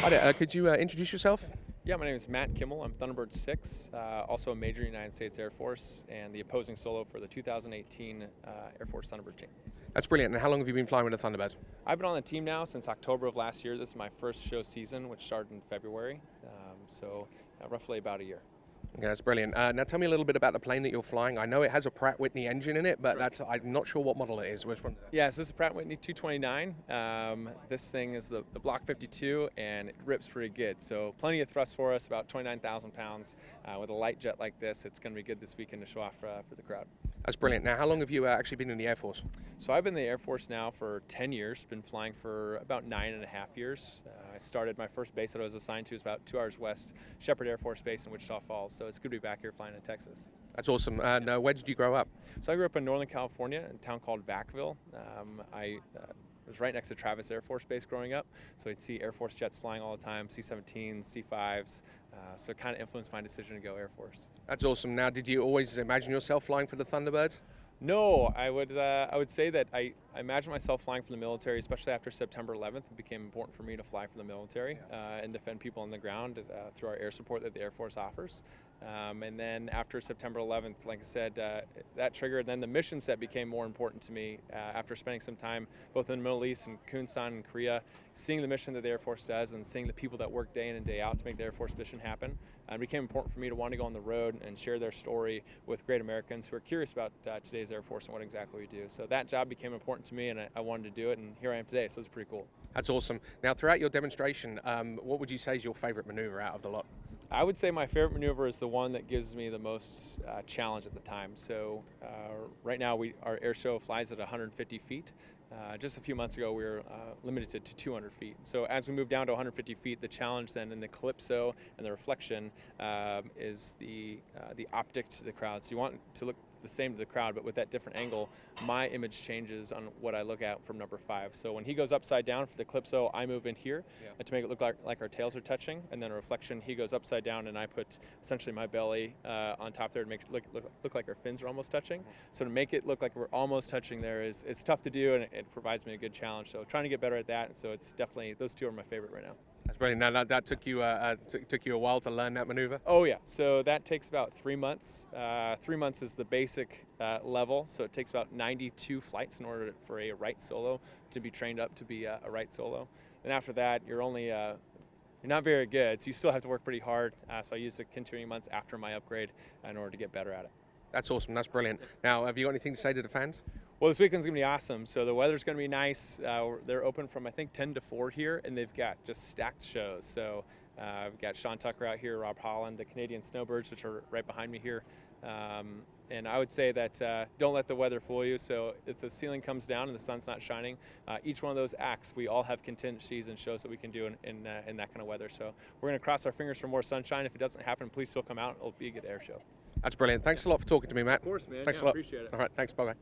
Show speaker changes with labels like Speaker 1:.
Speaker 1: Hi there, could you introduce yourself?
Speaker 2: Yeah, my name is Matt Kimmel. I'm Thunderbirds 6, also a Major United States Air Force, and the opposing solo for the 2018 Air Force Thunderbird team.
Speaker 1: That's brilliant. And how long have you been flying with the Thunderbirds?
Speaker 2: I've been on the team now since October of last year. This is my first show season, which started in February, roughly about a year.
Speaker 1: Yeah, that's brilliant. Now tell me a little bit about the plane that you're flying. I know it has a Pratt Whitney engine in it, but I'm not sure what model it is. Which one?
Speaker 2: Yeah, so this is a Pratt Whitney 229. This thing is the Block 52, and it rips pretty good. So plenty of thrust for us, about 29,000 pounds. With a light jet like this, it's going to be good this weekend to show off for the crowd.
Speaker 1: That's brilliant. Now, how long have you actually been in the Air Force?
Speaker 2: So I've been in the Air Force now for 10 years, been flying for about 9.5 years. I started, my first base that I was assigned to is about 2 hours west, Shepherd Air Force Base in Wichita Falls. So it's good to be back here flying in Texas.
Speaker 1: That's awesome. And where did you grow up?
Speaker 2: So I grew up in Northern California, in a town called Vacaville. I was right next to Travis Air Force Base growing up, so I'd see Air Force jets flying all the time, C-17s, C-5s, so it kind of influenced my decision to go Air Force.
Speaker 1: That's awesome. Now, did you always imagine yourself flying for the Thunderbirds?
Speaker 2: No, I would say that I imagine myself flying for the military, especially after September 11th. It became important for me to fly for the military and defend people on the ground through our air support that the Air Force offers. And then after September 11th, like I said, that triggered. Then the mission set became more important to me after spending some time both in the Middle East and Kunsan and Korea, seeing the mission that the Air Force does and seeing the people that work day in and day out to make the Air Force mission happen. It became important for me to want to go on the road and share their story with great Americans who are curious about today's Air Force and what exactly we do. So that job became important to me, and I wanted to do it, and here I am today, so it's pretty cool.
Speaker 1: That's awesome. Now, throughout your demonstration, what would you say is your favorite maneuver out of the lot?
Speaker 2: I would say my favorite maneuver is the one that gives me the most challenge at the time. So right now our Airshow flies at 150 feet. Just a few months ago we were limited to 200 feet. So as we move down to 150 feet, the challenge then in the calypso and the reflection is the optic to the crowd. So you want to look the same to the crowd, but with that different angle, my image changes on what I look at from number 5. So when he goes upside down for the calypso, I move in here to make it look like our tails are touching, and then a reflection, he goes upside down, and I put essentially my belly on top there to make it look like our fins are almost touching. So to make it look like we're almost touching there it's tough to do, and it provides me a good challenge. So trying to get better at that, so it's definitely, those two are my favorite right now.
Speaker 1: That's brilliant. Now, that took you a while to learn that maneuver?
Speaker 2: Oh yeah, so that takes about 3 months. 3 months is the basic level, so it takes about 92 flights in order for a right solo to be trained up to be a right solo. And after that, you're not very good, so you still have to work pretty hard. So I use the continuing months after my upgrade in order to get better at it.
Speaker 1: That's awesome. That's brilliant. Now, have you got anything to say to the fans?
Speaker 2: Well, this weekend's going to be awesome. So the weather's going to be nice. They're open from, I think, 10 to 4 here, and they've got just stacked shows. So we've got Sean Tucker out here, Rob Holland, the Canadian Snowbirds, which are right behind me here. And I would say that don't let the weather fool you. So if the ceiling comes down and the sun's not shining, each one of those acts, we all have contingencies and shows that we can do in that kind of weather. So we're going to cross our fingers for more sunshine. If it doesn't happen, please still come out. It'll be a good air show.
Speaker 1: That's brilliant. Thanks a lot for talking to me, Matt.
Speaker 2: Of course, man.
Speaker 1: Thanks a lot.
Speaker 2: Appreciate it.
Speaker 1: All right, thanks. Bye-bye.